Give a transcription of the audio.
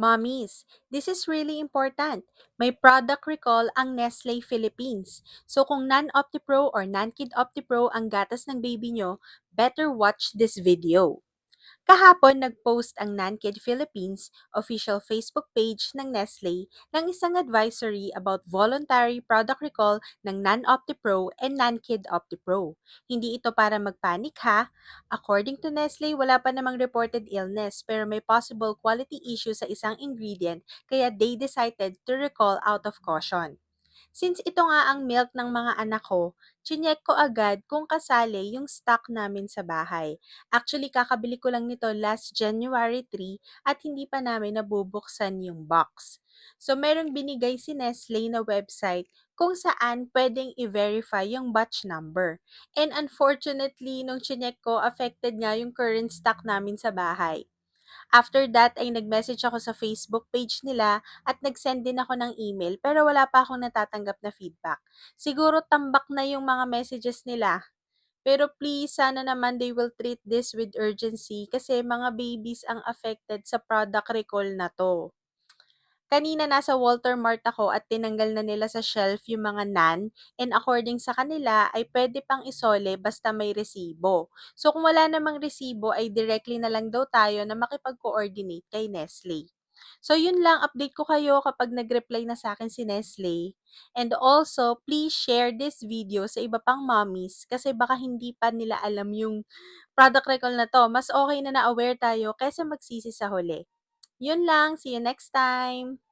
Mommies, this is really important. May product recall ang Nestle Philippines. So kung non-OptiPro or non-Kid OptiPro ang gatas ng baby nyo, better watch this video. Kahapon, nag-post ang NanKid Philippines official Facebook page ng Nestle ng isang advisory about voluntary product recall ng non-OptiPro and non-Kid OptiPro. Hindi ito para magpanik ha. According to Nestle, wala pa namang reported illness pero may possible quality issue sa isang ingredient kaya they decided to recall out of caution. Since ito nga ang milk ng mga anak ko, chinek ko agad kung kasali yung stock namin sa bahay. Actually, kakabili ko lang nito last January 3 at hindi pa namin nabubuksan yung box. So, merong binigay si Nestle na website kung saan pwedeng i-verify yung batch number. And unfortunately, nung chinek ko, affected nga yung current stock namin sa bahay. After that ay nag-message ako sa Facebook page nila at nag-send din ako ng email pero wala pa akong natatanggap na feedback. Siguro tambak na yung mga messages nila. Pero please, sana naman they will treat this with urgency kasi mga babies ang affected sa product recall na to. Kanina nasa Walter Mart ako at tinanggal na nila sa shelf yung mga NAN and according sa kanila ay pwede pang isole basta may resibo. So kung wala namang resibo ay directly na lang daw tayo na makipag-coordinate kay Nestle. So yun lang, update ko kayo kapag nag-reply na sa akin si Nestle. And also, please share this video sa iba pang mommies kasi baka hindi pa nila alam yung product recall na to. Mas okay na na-aware tayo kaysa magsisi sa huli. Yun lang, see you next time!